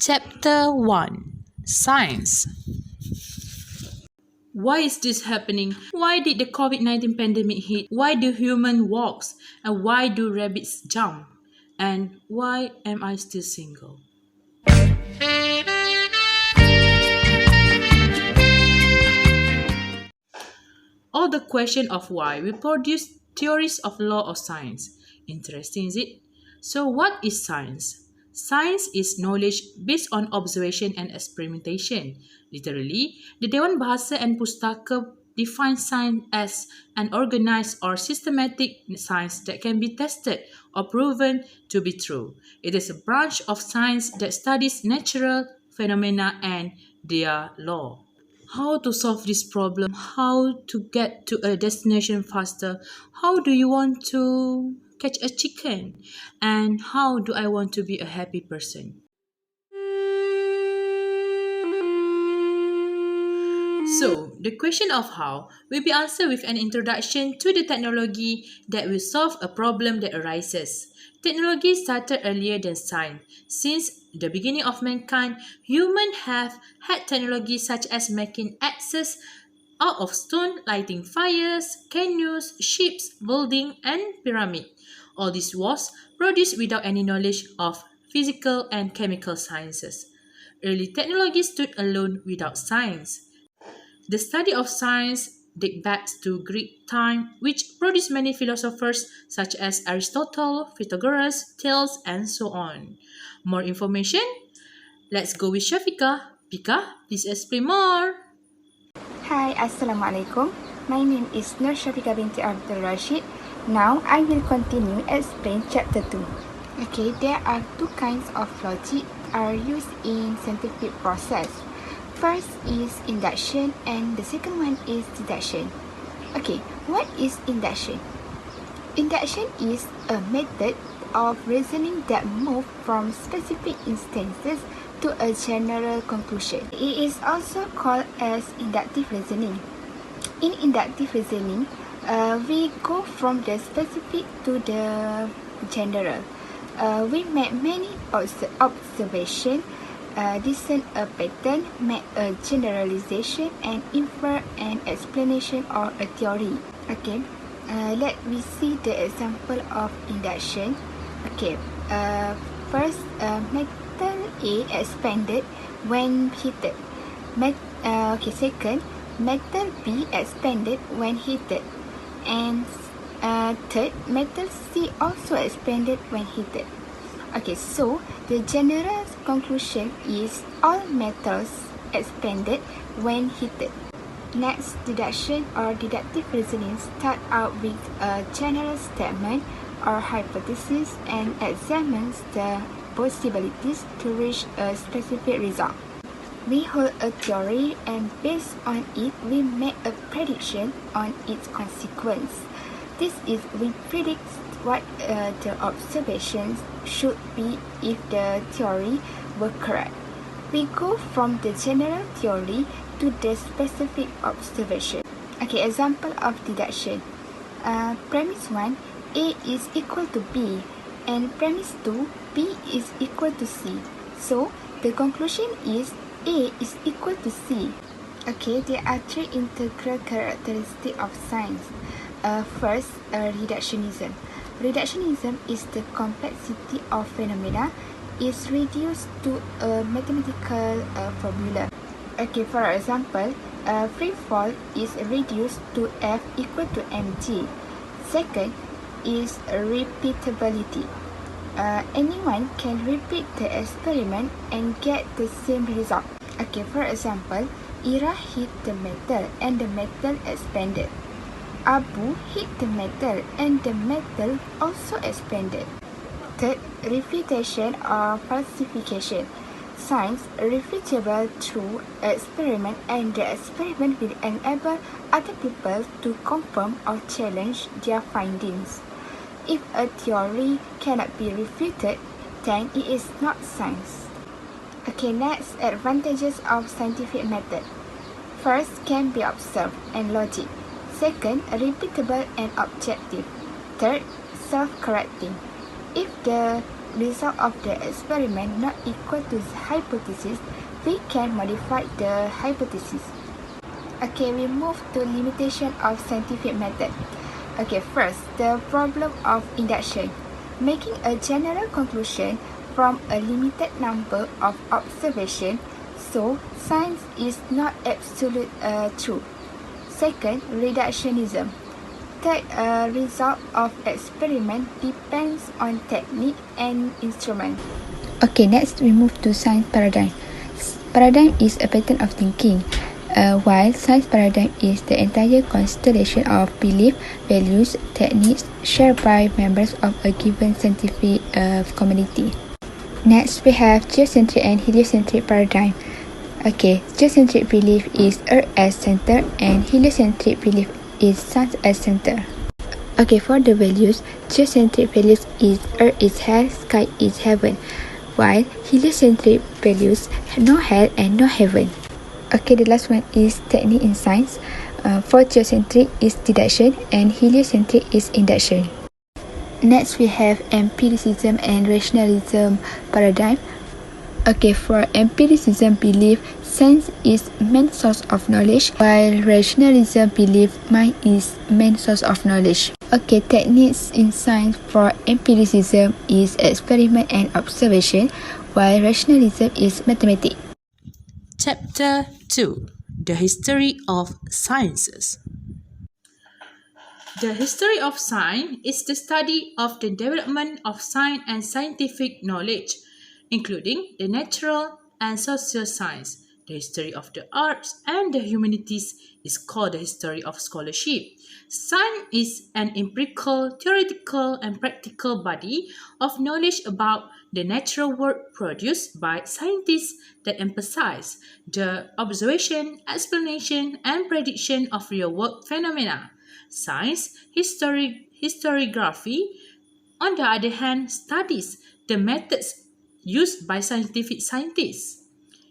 Chapter 1 Science. Why is this happening? Why did the COVID-19 pandemic hit? Why do humans walk? And why do rabbits jump? And why am I still single? All the question of why we produce theories of law of science. Interesting, is it? So what is science? Science is knowledge based on observation and experimentation. Literally, the Dewan Bahasa and Pustaka defines science as an organized or systematic science that can be tested or proven to be true. It is a branch of science that studies natural phenomena and their law. How to solve this problem? How to get to a destination faster? How do you want to catch a chicken? And how do I want to be a happy person? So, the question of how will be answered with an introduction to the technology that will solve a problem that arises. Technology started earlier than science. Since the beginning of mankind, humans have had technology such as making axes out of stone, lighting fires, canoes, ships, building, and pyramid. All this was produced without any knowledge of physical and chemical sciences. Early technology stood alone without science. The study of science dates back to Greek time, which produced many philosophers such as Aristotle, Pythagoras, Thales, and so on. More information? Let's go with Shafika. Pika, please explain more. Hi, Assalamualaikum. My name is Nur Shafika binti Abdul Rashid. Now I will continue explain chapter 2. Okay, there are two kinds of logic are used in scientific process. First is induction and the second one is deduction. Okay, what is induction? Induction is a method of reasoning that moves from specific instances to a general conclusion. It is also called as inductive reasoning. In inductive reasoning, we go from the specific to the general. We make many observations, discern a pattern, make a generalization, and infer an explanation or a theory. Okay, let me see the example of induction. Okay, first, metal A expanded when heated. Second, metal B expanded when heated. And third, metal C also expanded when heated. Okay, so the general conclusion is all metals expanded when heated. Next, deduction or deductive reasoning start out with a general statement or hypothesis and examines the possibilities to reach a specific result. We hold a theory and based on it, we make a prediction on its consequence. This is, we predict what the observations should be if the theory were correct. We go from the general theory to the specific observation. Okay, example of deduction. Premise 1, A is equal to B, and premise 2, B is equal to C. So, the conclusion is A is equal to C. Okay, there are three integral characteristics of science. First, reductionism. Reductionism is the complexity of phenomena is reduced to a mathematical formula. Okay, for example, free fall is reduced to F equal to mg. Second is repeatability. Anyone can repeat the experiment and get the same result. Okay, for example, Ira hit the metal and the metal expanded. Abu hit the metal and the metal also expanded. Third, refutation or falsification. Science refutable through experiment and the experiment will enable other people to confirm or challenge their findings. If a theory cannot be refuted, then it is not science. Okay, next, advantages of scientific method. First, can be observed and logic. Second, repeatable and objective. Third, self-correcting. If the result of the experiment not equal to the hypothesis, we can modify the hypothesis. Okay, we move to limitation of scientific method. Okay, first, the problem of induction. Making a general conclusion from a limited number of observations, so science is not absolute true. Second, reductionism. Third, result of experiment depends on technique and instrument. Okay, next we move to science paradigm. Paradigm is a pattern of thinking, while science paradigm is the entire constellation of belief, values, techniques shared by members of a given scientific community. Next, we have geocentric and heliocentric paradigm. Okay, geocentric belief is Earth as center and heliocentric belief is Sun as center. Okay, for the values, geocentric values is Earth is hell, sky is heaven, while heliocentric values no hell and no heaven. Okay, the last one is technique in science. For geocentric is deduction and heliocentric is induction. Next, we have empiricism and rationalism paradigm. Okay, for empiricism belief, science is main source of knowledge, while rationalism belief mind is main source of knowledge. Okay, techniques in science for empiricism is experiment and observation, while rationalism is mathematics. Chapter 2: The History of Sciences. The history of science is the study of the development of science and scientific knowledge, including the natural and social science. The history of the arts and the humanities is called the history of scholarship. Science is an empirical, theoretical, and practical body of knowledge about the natural world produced by scientists that emphasize the observation, explanation, and prediction of real-world phenomena. Science historiography, on the other hand, studies the methods used by scientific scientists.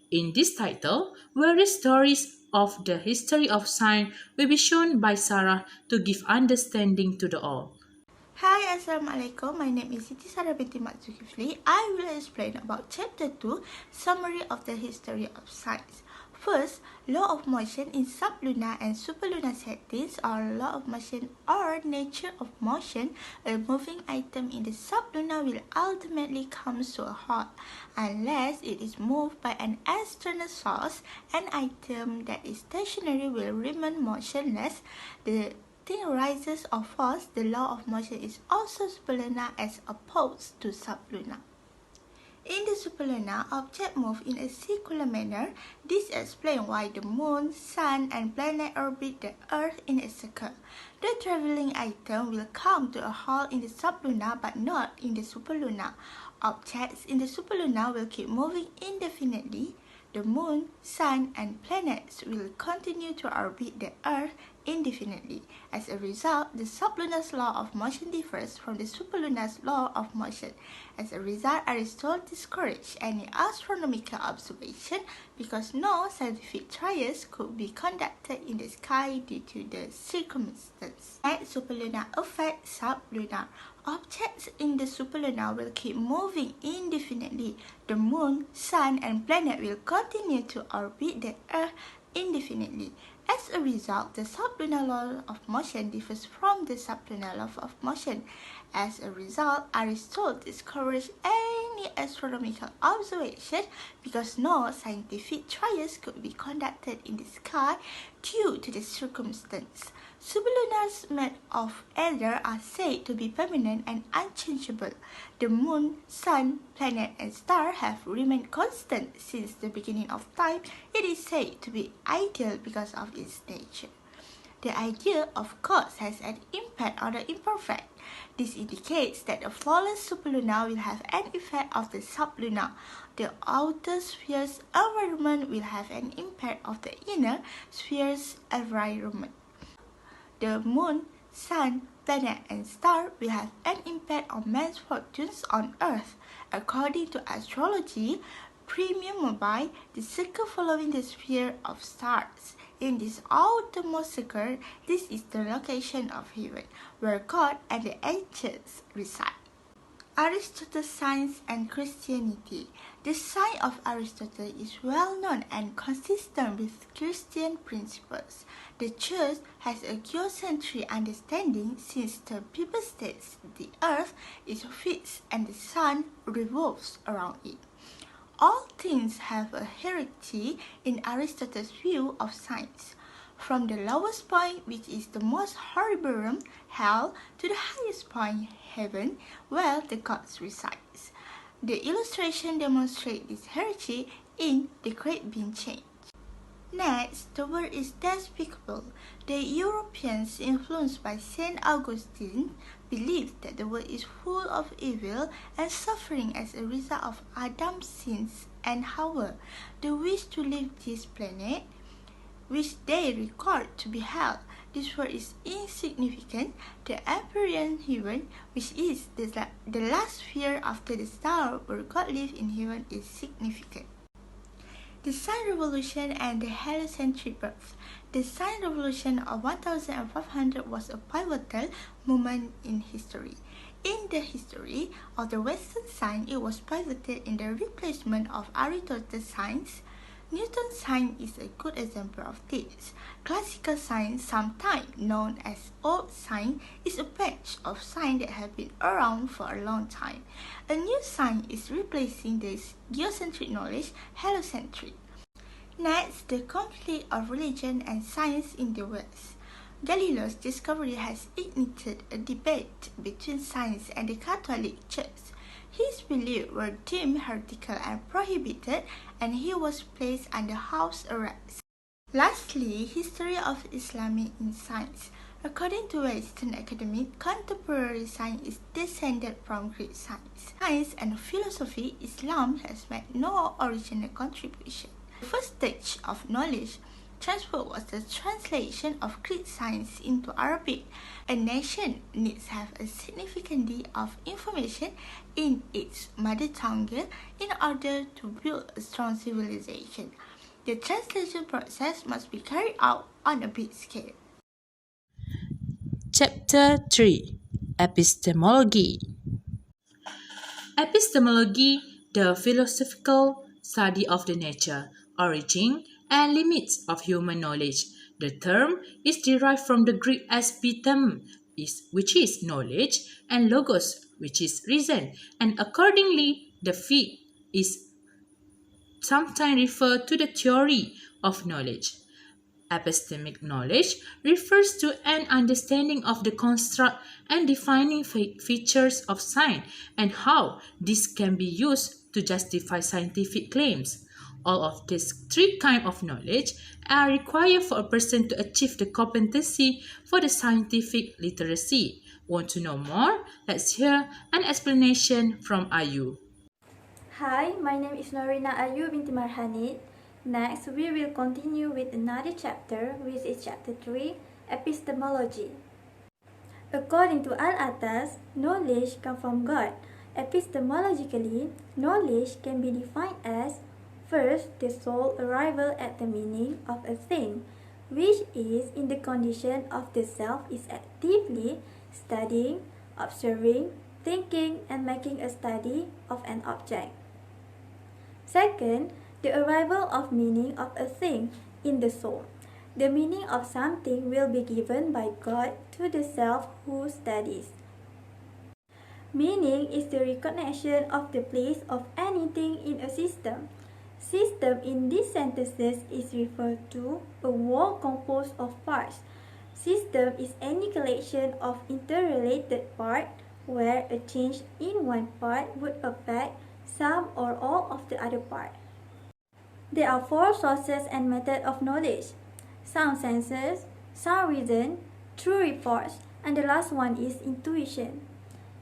In this title, various stories of the history of science will be shown by Sarah to give understanding to the all. Hi, Assalamualaikum. My name is Siti Sarah binti Mat Zulkifli. I will explain about Chapter 2, Summary of the History of Science. First, law of motion in sublunar and superlunar settings, or law of motion or nature of motion. A moving item in the sublunar will ultimately come to a halt unless it is moved by an external source. An item that is stationary will remain motionless. The thing rises or falls. The law of motion is also superlunar as opposed to sublunar. In the superlunar, objects move in a circular manner. This explains why the moon, sun, and planet orbit the earth in a circle. The traveling item will come to a halt in the sublunar but not in the superlunar. Objects in the superlunar will keep moving indefinitely. The moon, sun, and planets will continue to orbit the earth indefinitely. As a result, the sublunar's law of motion differs from the superlunar's law of motion. As a result, Aristotle discouraged any astronomical observation because no scientific trials could be conducted in the sky due to the circumstance. Next, superlunar affects sublunar. Objects in the superlunar will keep moving indefinitely. The moon, sun, and planet will continue to orbit the earth indefinitely. As a result, the sublunar law of motion differs from the sublunar law of motion. As a result, Aristotle discouraged any astronomical observation because no scientific trials could be conducted in the sky due to the circumstance. Sublunars made of ether are said to be permanent and unchangeable. The moon, sun, planet, and star have remained constant since the beginning of time. It is said to be ideal because of its nature. The idea of cause has an impact on the imperfect. This indicates that the flawless superlunar will have an effect of the sublunar. The outer sphere's environment will have an impact of the inner sphere's environment. The moon, sun, planet, and star will have an impact on man's fortunes on Earth. According to astrology, Premium Mobile, the circle following the sphere of stars. In this outermost circle, this is the location of heaven, where God and the angels reside. Aristotle's Science and Christianity. The science of Aristotle is well known and consistent with Christian principles. The Church has a geocentric understanding since the Bible states the earth is fixed and the sun revolves around it. All things have a hierarchy in Aristotle's view of science. From the lowest point, which is the most horrible room, hell, to the highest point, heaven, where the gods reside. The illustration demonstrates this hierarchy in The Great Being Change. Next, the word is despicable. The Europeans, influenced by Saint Augustine, believed that the world is full of evil and suffering as a result of Adam's sins and Hawa, the wish to leave this planet, which they record to be hell. This word is insignificant. The Empyrean heaven, which is the last sphere after the star where God lives in heaven, is significant. The Science Revolution and the heliocentric birth. The Science Revolution of 1500 was a pivotal moment in history. In the history of the Western science, it was pivotal in the replacement of Aristotle's science. Newton's science is a good example of this. Classical science, sometimes known as old science, is a batch of science that have been around for a long time. A new science is replacing this geocentric knowledge, heliocentric. Next, the conflict of religion and science in the West. Galileo's discovery has ignited a debate between science and the Catholic Church. His beliefs were deemed heretical and prohibited, and he was placed under house arrest. Lastly, history of Islam in science. According to Western academics, contemporary science is descended from Greek science. Science and philosophy, Islam has made no original contribution. The first stage of knowledge transfer was the translation of Greek science into Arabic. A nation needs to have a significant deal of information in its mother tongue in order to build a strong civilization. The translation process must be carried out on a big scale. Chapter 3 Epistemology. Epistemology, the philosophical study of the nature, origin, and limits of human knowledge. The term is derived from the Greek epistem, which is knowledge, and logos, which is reason, and accordingly, the field is sometimes referred to the theory of knowledge. Epistemic knowledge refers to an understanding of the construct and defining features of science and how this can be used to justify scientific claims. All of these three kinds of knowledge are required for a person to achieve the competency for the scientific literacy. Want to know more? Let's hear an explanation from Ayu. Hi, my name is Norina Ayu binti Marhanit. Next, we will continue with another chapter, which is chapter 3, Epistemology. According to Al-Atas, knowledge comes from God. Epistemologically, knowledge can be defined as first, the sole arrival at the meaning of a thing, which is in the condition of the self is actively studying, observing, thinking, and making a study of an object. Second, the arrival of meaning of a thing in the soul. The meaning of something will be given by God to the self who studies. Meaning is the recognition of the place of anything in a system. System in these sentences is referred to a whole composed of parts. System is any collection of interrelated parts where a change in one part would affect some or all of the other parts. There are four sources and methods of knowledge: sound senses, sound reason, true reports, and the last one is intuition.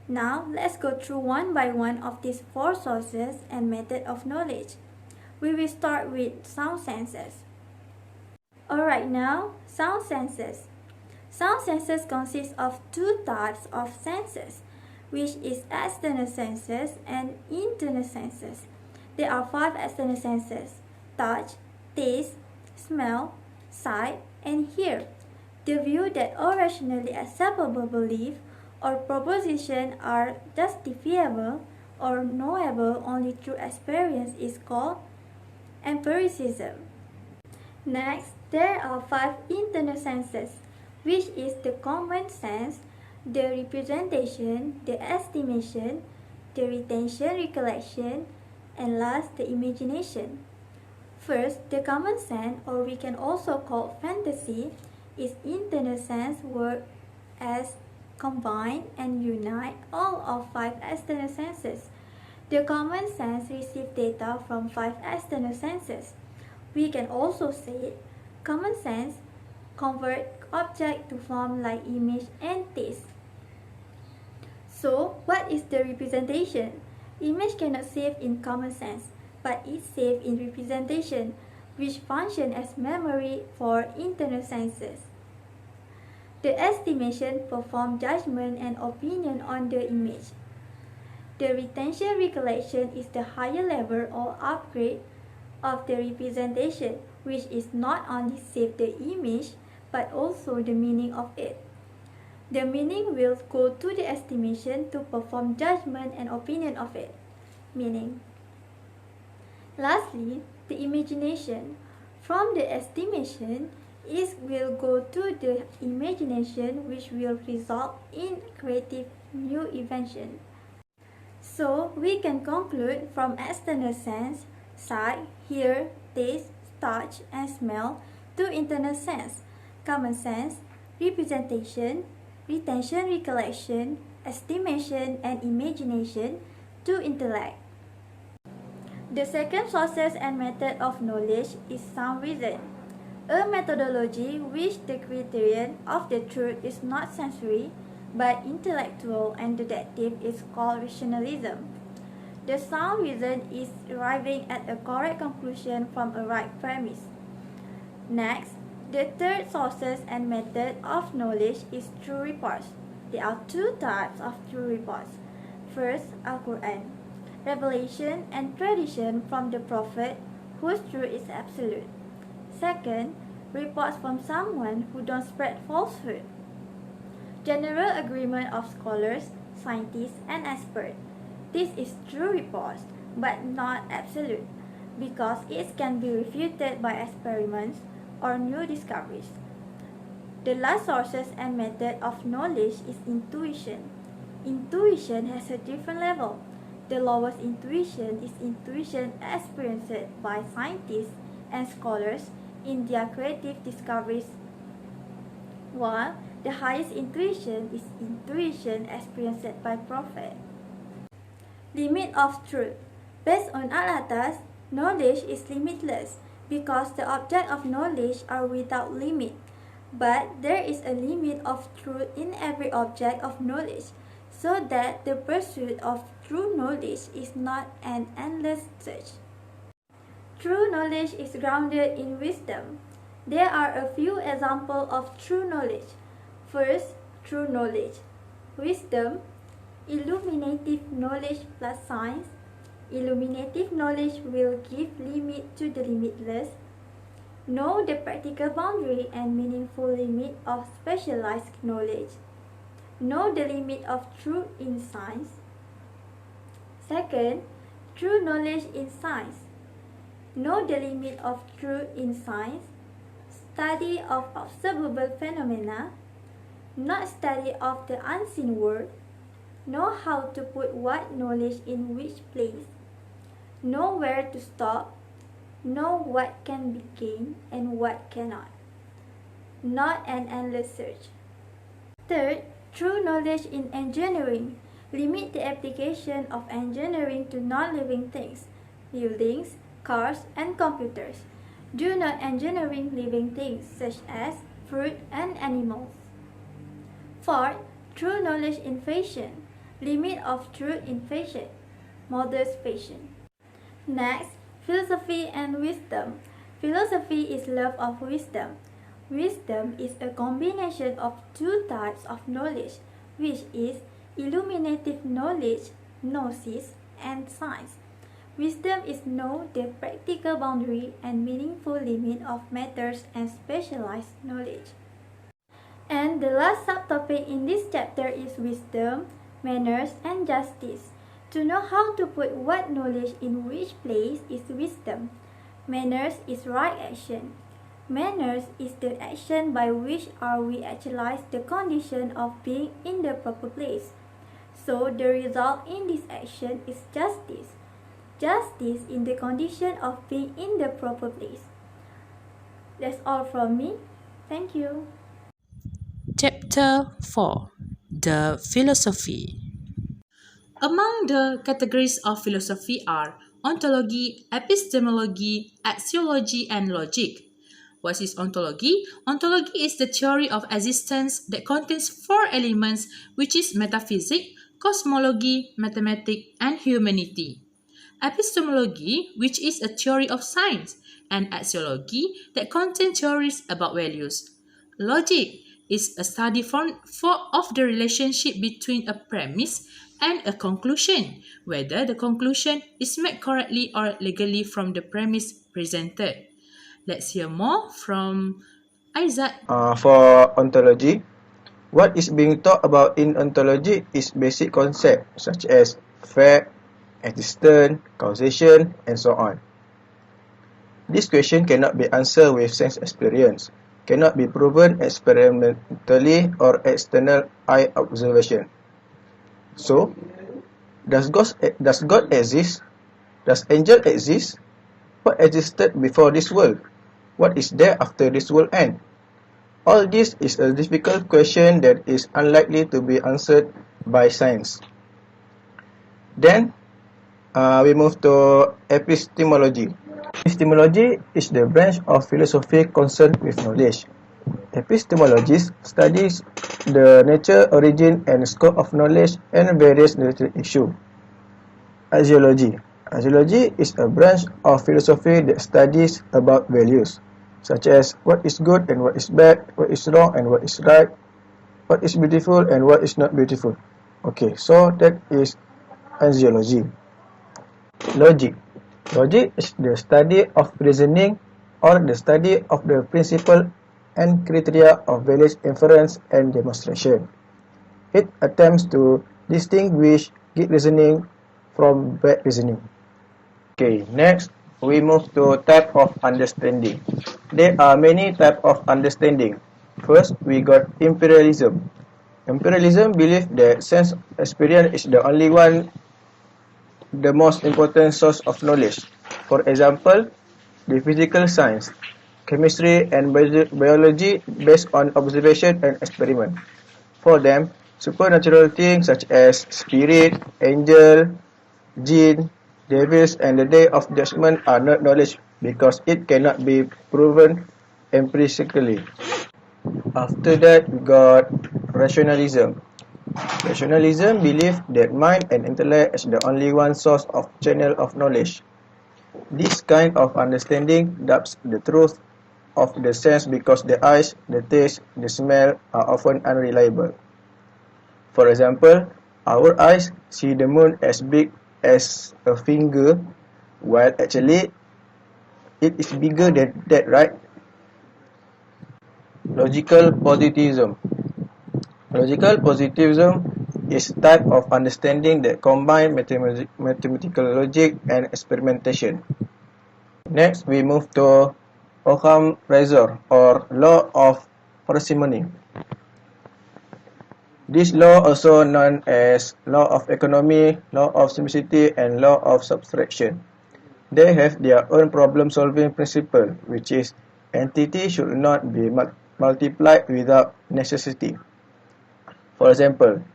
Now, let's go through one by one of these four sources and method of knowledge. We will start with sound senses. Alright, now, sound senses. Sound senses consist of two types of senses, which is external senses and internal senses. There are five external senses: touch, taste, smell, sight, and hear. The view that all rationally acceptable belief or propositions are justifiable or knowable only through experience is called empiricism. Next, there are 5 internal senses, which is the common sense, the representation, the estimation, the retention, recollection, and last, the imagination. First, the common sense, or we can also call fantasy, is internal sense work as combine and unite all of 5 external senses. The common sense receives data from 5 external senses. We can also say common sense convert object to form like image and taste. So, what is the representation? Image cannot save in common sense, but it saves in representation, which function as memory for internal senses. The estimation performs judgment and opinion on the image. The retention recollection is the higher level or upgrade of the representation, which is not only save the image, but also the meaning of it. The meaning will go to the estimation to perform judgment and opinion of it. Meaning. Lastly, the imagination. From the estimation, it will go to the imagination, which will result in creative new invention. So, we can conclude from external sense, sight, hear, taste, touch, and smell, to internal sense, common sense, representation, retention, recollection, estimation, and imagination, to intellect. The second sources and method of knowledge is sound reason, a methodology which the criterion of the truth is not sensory but intellectual and deductive is called rationalism. The sound reason is arriving at a correct conclusion from a right premise. Next, the third sources and method of knowledge is true reports. There are 2 types of true reports. First, Al-Quran, revelation and tradition from the Prophet whose truth is absolute. Second, reports from someone who don't spread falsehood. General agreement of scholars, scientists, and experts. This is true reports, but not absolute, because it can be refuted by experiments or new discoveries. The last sources and method of knowledge is intuition. Intuition has a different level. The lowest intuition is intuition experienced by scientists and scholars in their creative discoveries, while the highest intuition is intuition experienced by prophet. Limit of truth. Based on al-atas, knowledge is limitless because the object of knowledge are without limit. But there is a limit of truth in every object of knowledge, so that the pursuit of true knowledge is not an endless search. True knowledge is grounded in wisdom. There are a few examples of true knowledge. First, true knowledge. Wisdom, illuminative knowledge plus science. Illuminative knowledge will give limit to the limitless. Know the practical boundary and meaningful limit of specialized knowledge. Know the limit of truth in science. Second, true knowledge in science. Know the limit of truth in science. Study of observable phenomena, not study of the unseen world. Know how to put what knowledge in which place. Know where to stop. Know what can be gained and what cannot. Not an endless search. Third, true knowledge in engineering. Limit the application of engineering to non-living things, buildings, cars, and computers. Do not engineering living things such as fruit and animals. Fourth, true knowledge in fashion. Limit of truth in fashion, modest fashion. Next, philosophy and wisdom. Philosophy is love of wisdom. Wisdom is a combination of 2 types of knowledge, which is illuminative knowledge, gnosis, and science. Wisdom is know the practical boundary and meaningful limit of matters and specialized knowledge. And the last subtopic in this chapter is wisdom, manners, and justice. To know how to put what knowledge in which place is wisdom. Manners is right action. Manners is the action by which we actualize the condition of being in the proper place. So the result in this action is justice. Justice in the condition of being in the proper place. That's all from me. Thank you. Chapter 4. The Philosophy. Among the categories of philosophy are ontology, epistemology, axiology, and logic. What is ontology? Ontology is the theory of existence that contains four elements, which is metaphysics, cosmology, mathematics, and humanity. Epistemology, which is a theory of science, and axiology that contains theories about values. Logic is a study of the relationship between a premise and a conclusion, whether the conclusion is made correctly or legally from the premise presented. Let's hear more from Aizat. For ontology, what is being taught about in ontology is basic concepts such as fact, existence, causation, and so on. This question cannot be answered with sense experience, cannot be proven experimentally or external eye observation. So, does God exist? Does angel exist? What existed before this world? What is there after this world end? All this is a difficult question that is unlikely to be answered by science. Then, we move to epistemology. Epistemology is the branch of philosophy concerned with knowledge. Epistemologists studies the nature, origin, and scope of knowledge and various related issues. Axiology. Axiology is a branch of philosophy that studies about values, such as what is good and what is bad, what is wrong and what is right, what is beautiful and what is not beautiful. Okay, so that is axiology. Logic. Logic is the study of reasoning or the study of the principle and criteria of valid inference and demonstration. It attempts to distinguish good reasoning from bad reasoning. Okay, next we move to type of understanding. There are many types of understanding. First, we got empiricism. Empiricism believes that sense experience is the only one, the most important source of knowledge. For example, the physical science, chemistry, and biology based on observation and experiment. For them, supernatural things such as spirit, angel, jinn, devils, and the day of judgment are not knowledge because it cannot be proven empirically. After that, we got rationalism. Rationalism believes that mind and intellect is the only one source of channel of knowledge. This kind of understanding doubts the truth of the sense because the eyes, the taste, the smell are often unreliable. For example, our eyes see the moon as big as a finger, while actually it is bigger than that, right? Logical positivism. Logical positivism is a type of understanding that combines mathematical logic and experimentation. Next, we move to Occam's razor or law of parsimony. This law, also known as law of economy, law of simplicity, and law of subtraction. They have their own problem-solving principle, which is entity should not be multiplied without necessity. For example,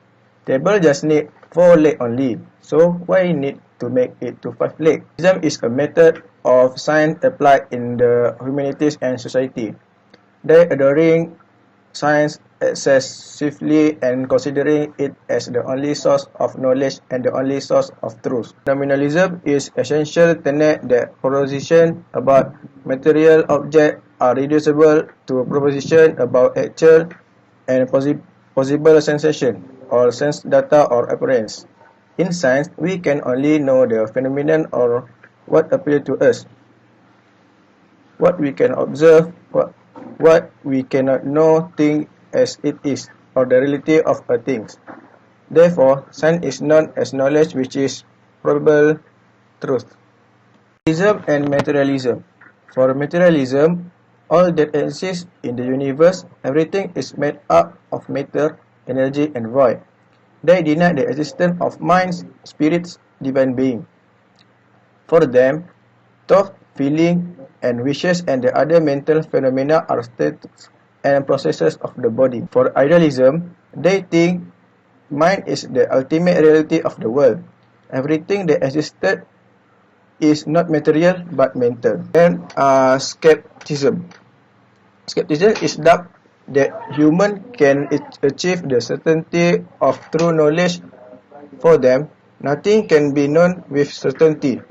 table just need 4 legs only, so why need to make it to 5 legs? Prism is a method of science applied in the humanities and society. They adoring science excessively and considering it as the only source of knowledge and the only source of truth. Nominalism is essential tenet that proposition about material objects are reducible to proposition about actual and possible sensation or sense data or appearance. In science, we can only know the phenomenon or what appears to us. What we can observe, what we cannot know, think as it is, or the reality of a thing. Therefore, science is known as knowledge which is probable truth. Materialism and materialism. For materialism, all that exists in the universe, everything is made up of matter, energy, and void. They deny the existence of minds, spirits, divine being. For them, thought, feeling, and wishes and the other mental phenomena are states and processes of the body. For idealism, they think mind is the ultimate reality of the world. Everything that existed is not material but mental. And skepticism. Skepticism is doubt that human can achieve the certainty of true knowledge. For them, nothing can be known with certainty.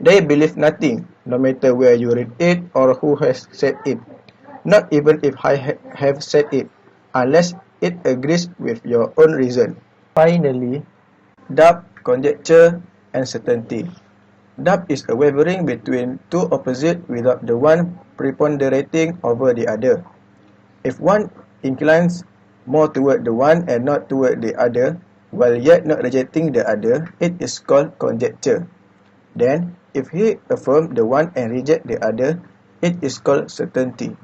They believe nothing, no matter where you read it or who has said it, not even if I have said it, unless it agrees with your own reason. Finally, doubt, conjecture, and certainty. Doubt is a wavering between two opposites without the one preponderating over the other. If one inclines more toward the one and not toward the other, while yet not rejecting the other, it is called conjecture. Then, if he affirms the one and rejects the other, it is called certainty.